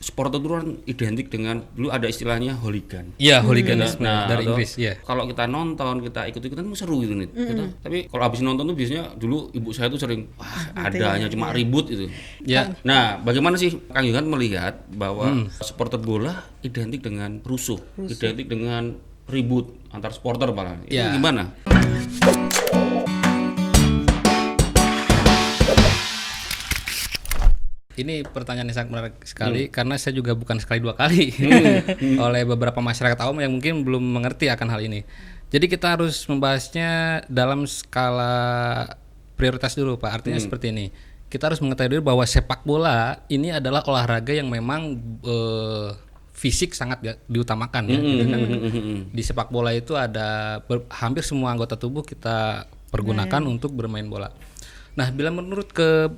supporter itu kan identik dengan dulu ada istilahnya hooligan. Iya, hooliganisme dari atau Inggris, ya. Kalau kita nonton, kita ikut-ikutan itu seru gitu nih. Tapi kalau habis nonton tuh biasanya dulu ibu saya tuh sering adanya cuma ribut itu. Ya. Nah, bagaimana sih Kang Yohan melihat bahwa supporter bola identik dengan rusuh, identik dengan ribut antar supporter malah. Itu Ya. gimana? Ini pertanyaan yang sangat menarik sekali karena saya juga bukan sekali dua kali oleh beberapa masyarakat awam yang mungkin belum mengerti akan hal ini. Jadi kita harus membahasnya dalam skala prioritas dulu, Pak. Artinya seperti ini. Kita harus mengetahui dulu bahwa sepak bola ini adalah olahraga yang memang fisik sangat diutamakan ya. Gitu kan. Di sepak bola itu ada hampir semua anggota tubuh kita pergunakan untuk bermain bola. Nah, bila menurut ke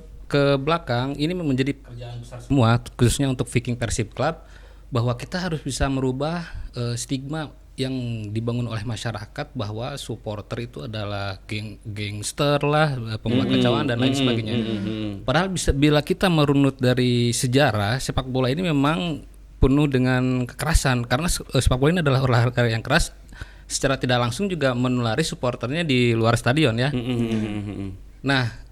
belakang ini menjadi pekerjaan besar semua, khususnya untuk Viking Persib Club, bahwa kita harus bisa merubah stigma yang dibangun oleh masyarakat bahwa supporter itu adalah gangster lah, pembuat kekacauan dan lain sebagainya. Padahal bila kita merunut dari sejarah, sepak bola ini memang penuh dengan kekerasan karena sepak bola ini adalah olahraga yang keras, secara tidak langsung juga menulari supporternya di luar stadion ya. Nah,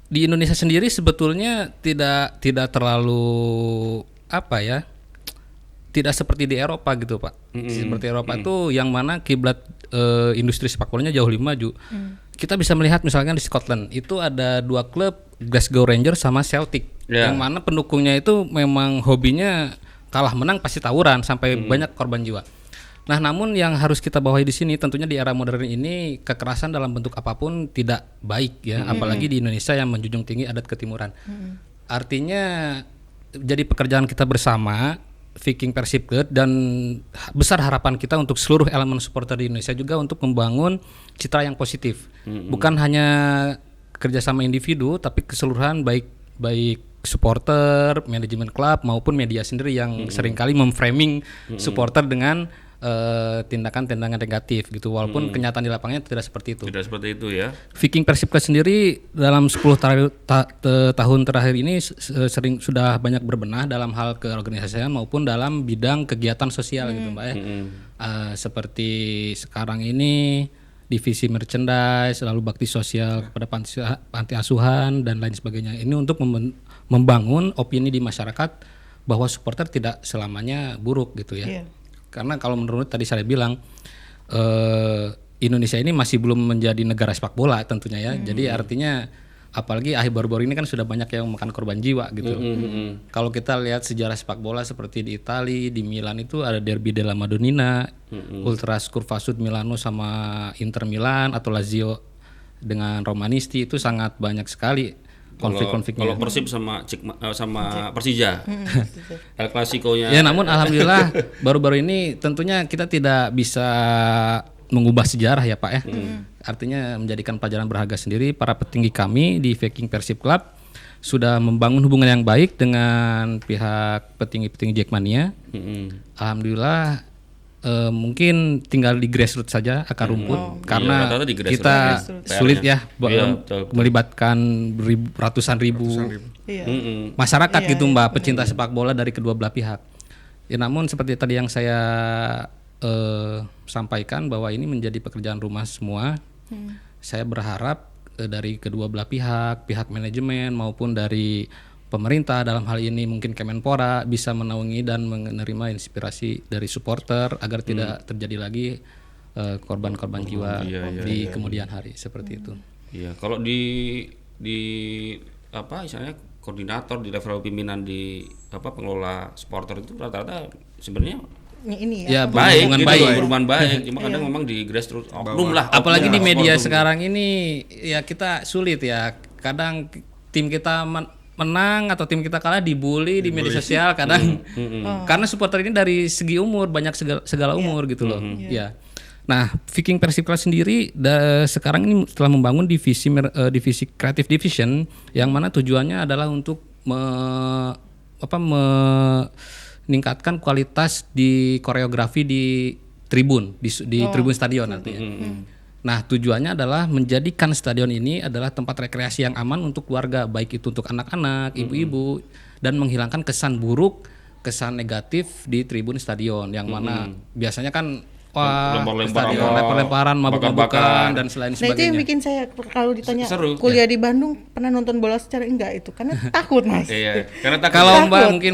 di Indonesia sendiri sebetulnya tidak terlalu tidak seperti di Eropa gitu, Pak. Seperti Eropa itu yang mana kiblat industri sepak bolanya jauh lebih maju. Kita bisa melihat misalkan di Scotland itu ada dua klub, Glasgow Rangers sama Celtic, yang mana pendukungnya itu memang hobinya kalah menang pasti tawuran sampai banyak korban jiwa. Nah, namun yang harus kita bawahi di sini tentunya di era modern ini kekerasan dalam bentuk apapun tidak baik ya, apalagi di Indonesia yang menjunjung tinggi adat ketimuran. Artinya jadi pekerjaan kita bersama Viking Persib Club dan besar harapan kita untuk seluruh elemen supporter di Indonesia juga untuk membangun citra yang positif. Bukan hanya kerjasama individu tapi keseluruhan baik supporter, manajemen klub maupun media sendiri yang seringkali memframing supporter dengan tindakan-tindakan negatif gitu, walaupun kenyataan di lapangnya tidak seperti itu. Tidak seperti itu ya. Viking Persib Club sendiri dalam 10 tahun terakhir ini sering sudah banyak berbenah dalam hal keorganisasian maupun dalam bidang kegiatan sosial gitu, Mbak ya. Seperti sekarang ini divisi merchandise, lalu bakti sosial kepada panti asuhan dan lain sebagainya. Ini untuk membangun opini di masyarakat bahwa supporter tidak selamanya buruk gitu ya. Karena kalau menurut tadi saya bilang Indonesia ini masih belum menjadi negara sepak bola tentunya ya. Jadi artinya apalagi akhir baru-baru ini kan sudah banyak yang makan korban jiwa gitu. Kalau kita lihat sejarah sepak bola seperti di Italia, di Milan itu ada Derby della Madonnina, Ultras Curva Sud Milano sama Inter Milan atau Lazio dengan Romanisti itu sangat banyak sekali konflik-konfliknya. Kalau Persib sama Persija, El Clasico-nya. Ya, namun alhamdulillah baru-baru ini tentunya kita tidak bisa mengubah sejarah ya, Pak ya. Artinya menjadikan pelajaran berharga sendiri. Para petinggi kami di Viking Persib Club sudah membangun hubungan yang baik dengan pihak petinggi-petinggi Jackmania. Alhamdulillah mungkin tinggal di grassroots saja, akar rumput, karena kita sulit ya melibatkan ratusan ribu masyarakat gitu, Mbak, pecinta sepak bola dari kedua belah pihak. Ya, namun seperti tadi yang saya sampaikan bahwa ini menjadi pekerjaan rumah semua. Saya berharap dari kedua belah pihak manajemen maupun dari pemerintah dalam hal ini mungkin Kemenpora bisa menaungi dan menerima inspirasi dari supporter agar tidak terjadi lagi korban-korban jiwa di kemudian hari seperti itu. Iya, kalau di misalnya koordinator di level pimpinan di pengelola supporter itu rata-rata sebenarnya ini ya baik, hubungan gitu, baik. Hubungan baik. Cuma kadang memang di grassroots oknum lah. Apalagi di media sekarang ini ya kita sulit ya. Kadang tim kita menang atau tim kita kalah dibully di media sosial kadang. Karena supporter ini dari segi umur banyak segala umur gitu loh. Ya. Nah, Viking Persib Club sendiri sekarang ini telah membangun divisi Creative Division yang mana tujuannya adalah untuk meningkatkan kualitas di koreografi di tribun di tribun stadion artinya. Nah, tujuannya adalah menjadikan stadion ini adalah tempat rekreasi yang aman untuk keluarga, baik itu untuk anak-anak, ibu-ibu, dan menghilangkan kesan buruk kesan negatif di tribun stadion yang mana biasanya kan Lempar-lempar stadion apa, lempar-lemparan, mabuk-mabukan bakar-bakar. dan selain Nah itu yang sebagainya. bikin saya kalau ditanya Seru. kuliah di Bandung pernah nonton bola secara enggak itu karena takut Mas. Iya, karena takut. Kalau Takut. Mbak mungkin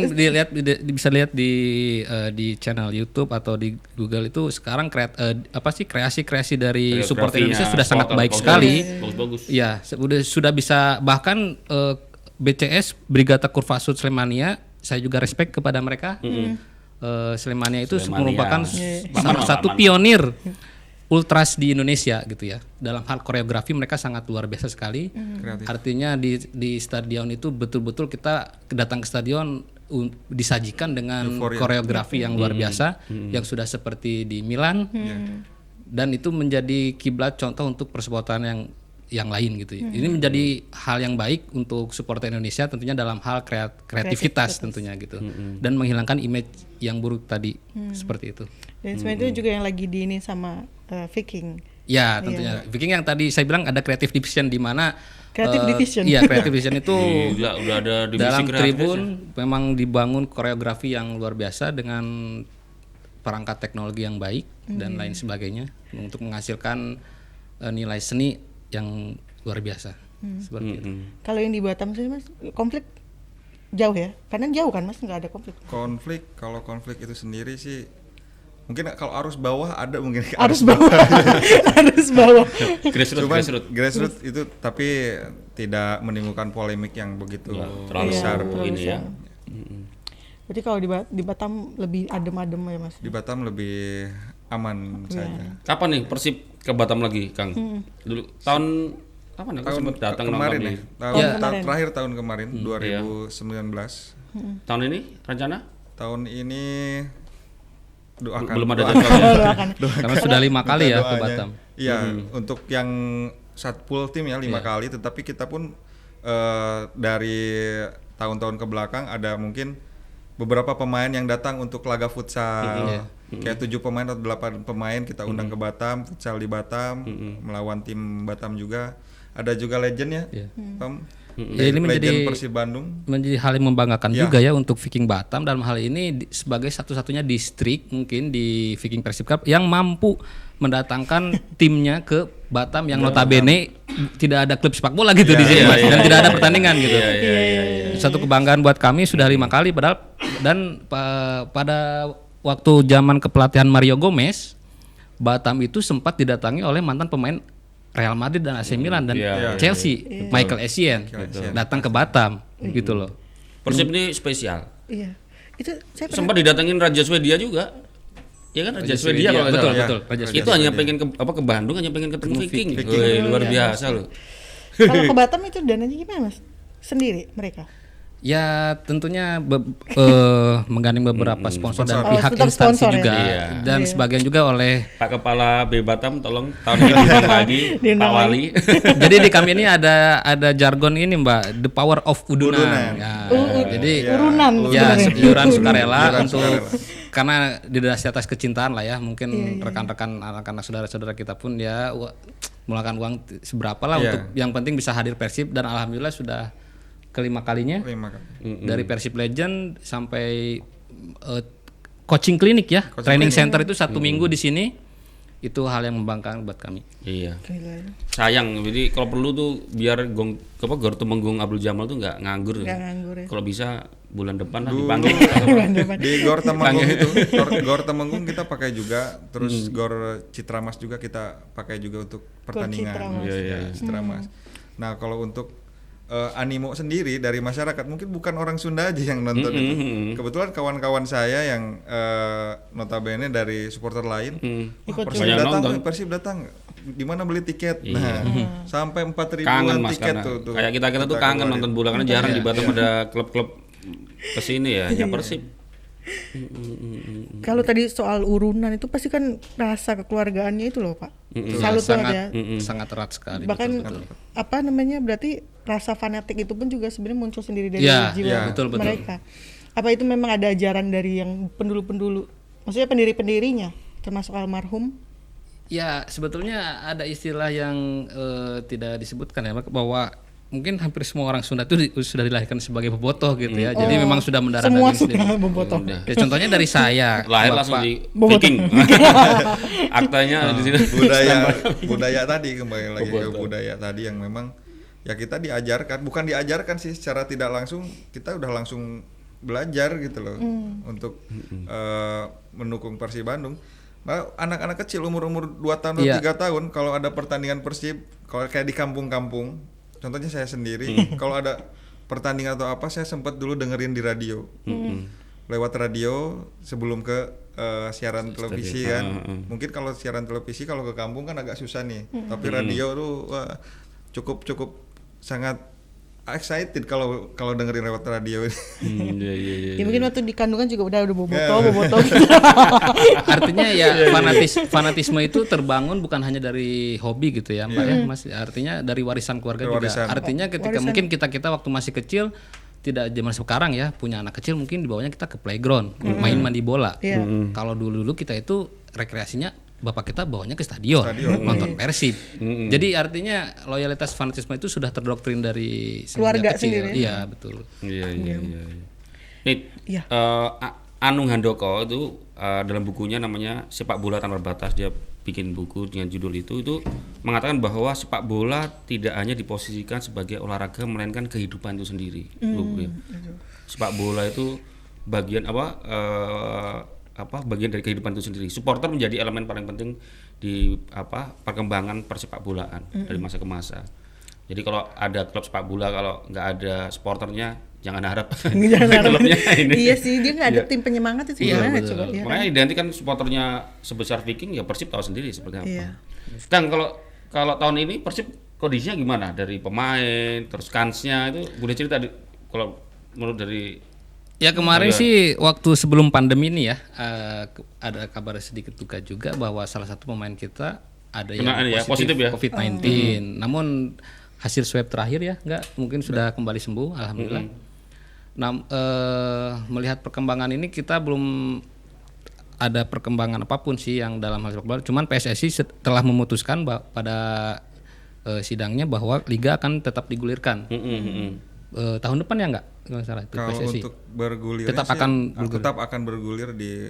bisa lihat di channel YouTube atau di Google itu sekarang kreasi-kreasi dari supporter Indonesia sudah sangat baik sekali. Bagus-bagus. Iya, sudah bisa bahkan BCS Brigata Kurvasud Slemania, saya juga respect kepada mereka. Slemania itu Slemania. merupakan salah Aman. satu pionir ultras di Indonesia gitu ya. Dalam hal koreografi mereka sangat luar biasa sekali. Kreatif. Artinya di stadion itu betul-betul kita datang ke stadion disajikan dengan Euforia. koreografi yang luar biasa yang sudah seperti di Milan. Dan itu menjadi kiblat contoh untuk persupportan yang lain gitu. Ini menjadi hal yang baik untuk supporter Indonesia tentunya dalam hal kreativitas tentunya gitu. Dan menghilangkan image yang buruk tadi seperti itu. Dan sebenarnya itu juga yang lagi di ini sama Viking. Ya, tentunya. Viking yang tadi saya bilang ada creative division di mana Creative division. Iya, creative division itu Gila, udah ada divisi dalam kreatif tribun memang dibangun koreografi yang luar biasa dengan perangkat teknologi yang baik dan lain sebagainya untuk menghasilkan nilai seni yang luar biasa. Seperti itu. Kalau yang di Batam sih Mas konflik jauh ya? Karena jauh kan Mas nggak ada konflik. Kalau konflik itu sendiri sih mungkin kalau arus bawah ada mungkin Harus bawah. Harus bawah. grassroots itu tapi tidak menimbulkan polemik yang begitu terlalu besar. ini ya. Berarti kalau di Batam lebih adem-adem ya Mas. Di Batam lebih aman saja. Kapan nih Persib ke Batam lagi, Kang? Dulu tahun kapan aku sempat datang kemarin nonton ya. nih. Terakhir tahun kemarin 2019. Tahun ini rencana? Tahun ini doakan. Belum ada jadwal ya? Karena sudah 5 kali ya ke doanya. Batam. Iya, untuk yang full tim ya 5 kali, tetapi kita pun dari tahun-tahun ke belakang ada mungkin beberapa pemain yang datang untuk laga futsal. Kayak 7 pemain atau 8 pemain kita undang ke Batam, futsal di Batam, melawan tim Batam juga. Ada juga legend ya, Pam. Ya, ini Legend Persib Bandung. menjadi hal yang membanggakan juga ya untuk Viking Batam dalam hal ini sebagai satu-satunya distrik mungkin di Viking Persib Cup yang mampu mendatangkan timnya ke Batam yang notabene tidak ada klub sepak bola gitu di sini Mas, dan tidak ada pertandingan gitu. Satu kebanggaan buat kami sudah 5 kali padahal dan pada waktu zaman kepelatihan Mario Gomez, Batam itu sempat didatangi oleh mantan pemain Real Madrid dan AC Milan dan Chelsea, Michael Essien datang ke Batam gitu loh. Persib ini spesial. Iya. Itu saya pernah Sempat didatengin Raja Swedia juga. Ya kan Raja Swedia kalau nggak salah. Betul, Raja Itu hanya pengen ke Bandung, hanya pengen ketemu Viking. Luar biasa loh. kalau ke Batam itu dananya gimana Mas? Sendiri mereka. Ya tentunya menggandeng beberapa sponsor dan Oh, pihak sponsor instansi ya? juga Iya. dan sebagian juga oleh Pak Kepala B Batam tolong tahun ini diundang lagi Pak Wali. jadi di kami ini ada jargon ini Mbak, the power of udunan. Ya, jadi Urunan ya sebenarnya. iuran sukarela Iuran untuk sukarela. karena didasari atas kecintaan lah ya, mungkin rekan-rekan anak-anak saudara-saudara kita pun ya mengeluarkan uang seberapa lah untuk yang penting bisa hadir Persib dan alhamdulillah sudah kelima kalinya 5 kali. dari Persib Legend sampai coaching klinik ya, training center itu 1 minggu di sini, itu hal yang membanggakan buat kami. Iya. Gila. Sayang, jadi kalau perlu tuh biar Gor Temenggung Abdul Jamal tuh nggak nganggur. Nggak nganggur ya. Kalau bisa bulan depan lah dipanggil. Di Gor Temenggung itu, Gor Temenggung kita pakai juga, terus Gor Citramas juga kita pakai juga untuk pertandingan. Citramas. Ya, Citramas. Nah, kalau untuk animo sendiri dari masyarakat mungkin bukan orang Sunda aja yang nonton itu. Kebetulan kawan-kawan saya yang notabene dari supporter lain, Ikut banyak nonton. Persib datang. Di mana beli tiket? Nah, sampai 4.000-an Kangen Mas tiket karena tuh. kayak kita tuh kangen nonton bola karena jarang di Batam ada klub-klub kesini ya, hanya Persib. Kalau tadi soal urunan itu pasti kan rasa kekeluargaannya itu loh Pak. Salut banget ya. Sangat erat sekali. Bahkan betul. apa namanya berarti rasa fanatik itu pun juga sebenarnya muncul sendiri dari Ya, jiwa betul. mereka. Apa itu memang ada ajaran dari yang pendulu-pendulu? Maksudnya pendiri-pendirinya termasuk almarhum? Ya sebetulnya ada istilah yang tidak disebutkan ya bahwa mungkin hampir semua orang Sunda itu sudah dilahirkan sebagai bobotoh gitu ya. Jadi memang sudah mendarah Semua daging suka sendiri. bobotoh. Ya, contohnya dari saya, Lahir Bapak. langsung di Viking. Aktanya di sini. budaya tadi, kembali lagi ke budaya tadi yang memang ya kita diajarkan, bukan diajarkan sih, secara tidak langsung kita udah langsung belajar gitu loh untuk mendukung Persib Bandung. Malah anak-anak kecil umur-umur 2 tahun atau 3 tahun kalau ada pertandingan Persib, kalau kayak di kampung-kampung, contohnya saya sendiri, kalau ada pertandingan atau apa, saya sempat dulu dengerin di radio. Lewat radio sebelum ke siaran televisi kan. Mungkin kalau siaran televisi kalau ke kampung kan agak susah nih. Tapi radio tuh wah, cukup sangat excited kalau dengerin lewat radio. Iya. Ya mungkin waktu di kandungan juga udah bobotoh. Artinya ya fanatisme itu terbangun bukan hanya dari hobi gitu ya, Mbak ya, Mas. Artinya dari warisan keluarga juga. Artinya ketika mungkin kita waktu masih kecil, tidak zaman sekarang ya, punya anak kecil mungkin dibawanya kita ke playground, main mandi bola. Kalau dulu kita itu rekreasinya bapak kita bawanya ke stadion. Nonton Persib. Jadi artinya loyalitas fanatisme itu sudah terdoktrin dari Keluarga kecil. sendiri. Iya, betul. Iya. Nih, Anung Handoko itu dalam bukunya namanya Sepak Bola Tanpa Batas, dia bikin buku dengan judul itu mengatakan bahwa sepak bola tidak hanya diposisikan sebagai olahraga melainkan kehidupan itu sendiri. Sepak bola itu bagian bagian dari kehidupan itu sendiri. Supporter menjadi elemen paling penting di perkembangan persepak bolaan dari masa ke masa. Jadi kalau ada klub sepak bola, kalau nggak ada supporternya jangan harap klubnya ini. Iya sih, dia nggak ada tim penyemangat itu gimana coba. Ya, makanya identik kan supporternya sebesar Viking, ya Persib tahu sendiri seperti apa. Iya. Kang, kalau tahun ini Persib kondisinya gimana dari pemain terus kansnya itu boleh cerita kalau menurut dari. Ya kemarin sih waktu sebelum pandemi ini ya ada kabar sedikit duka juga bahwa salah satu pemain kita ada yang positif ya COVID-19. Namun hasil swab terakhir ya mungkin sudah kembali sembuh, alhamdulillah. Nah, melihat perkembangan ini kita belum ada perkembangan apapun sih yang dalam hal sepak bola. Cuman PSSI telah memutuskan pada sidangnya bahwa liga akan tetap digulirkan. Tahun depan ya nggak salah itu kalau PSSI. Untuk bergulir tetap akan bergulir di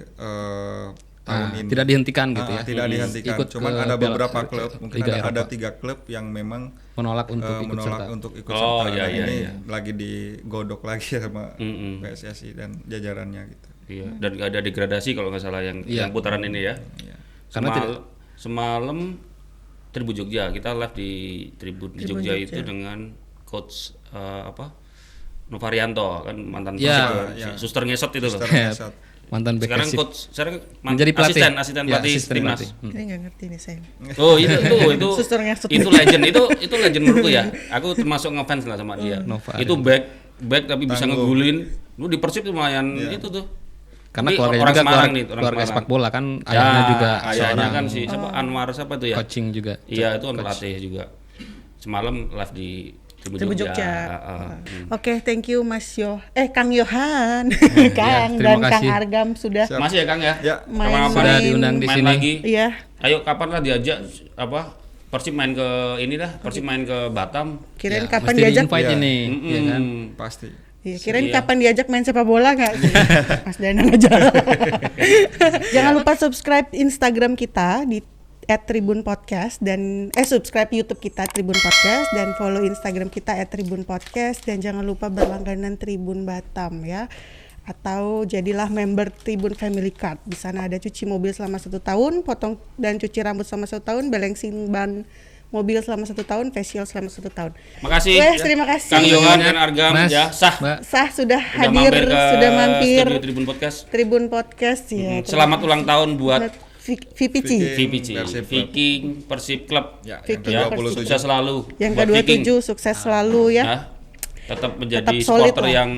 tahun ini. Tidak dihentikan gitu ya. Tidak dihentikan. Cuman ada beberapa klub, mungkin ada 3 klub yang memang menolak untuk ikut serta. Ini lagi digodok lagi sama PSSI dan jajarannya gitu. Iya. Dan ada degradasi kalau nggak salah yang putaran ini ya. Karena semalam Tribun Jogja, kita live di Tribun Jogja itu dengan coach Novarianto kan mantan suster ngesot itu loh. Mantan bek sekarang Persib. coach, sekarang menjadi pelatih. asisten pelatih timnas. Ini nggak ngerti nih saya. Oh itu Suster ngesot. itu legend itu legend menurutku ya. Aku termasuk ngefans lah sama dia. Itu back tapi bisa ngegulin. Lu di Persib tuh lumayan itu tuh. Karena ini keluarga orang juga Semarang nih, keluarga sepak bola kan ayahnya juga ayahnya kan si Anwar siapa itu ya? Coaching juga. Iya, itu kan pelatih juga. Semalam live di Tribun Jogja. Oke, thank you Kang Yohan, Kang dan kasih. Kang Argam sudah. Masih ya Kang ya? Ya. Sudah diundang di sini. Lagi. Iya. Ayo kapan lah diajak Persib main ke Persib main ke Batam. Kirain Ya, kapan mesti diajak? di-invite ini, ya kan? Pasti. Iya, kirain kapan diajak main sepak bola nggak? Mas Danang aja. Jangan lupa subscribe Instagram kita di @tribunpodcast dan subscribe YouTube kita Tribun Podcast dan follow Instagram kita @tribunpodcast dan jangan lupa berlangganan Tribun Batam ya. Atau jadilah member Tribun Family Card. Di sana ada cuci mobil selama 1 tahun, potong dan cuci rambut selama 1 tahun, balancing ban mobil selama 1 tahun, facial selama 1 tahun. Makasih. Terima kasih. Kang Yohan dan Argam Mas, ya sah. Sah sudah hadir, sudah mampir studio Tribun Podcast. Tribun Podcast ya. Selamat ulang tahun buat VPC. Viking Persib Club. Ya, Viking yang Persib. Sukses selalu. Yang buat Viking. ke-27 sukses selalu ya. Nah, tetap menjadi Tetap solid supporter lah. yang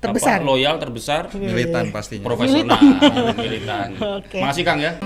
Terbesar. Loyal, terbesar, militan pastinya. profesional, militan. Oke. Makasih Kang ya.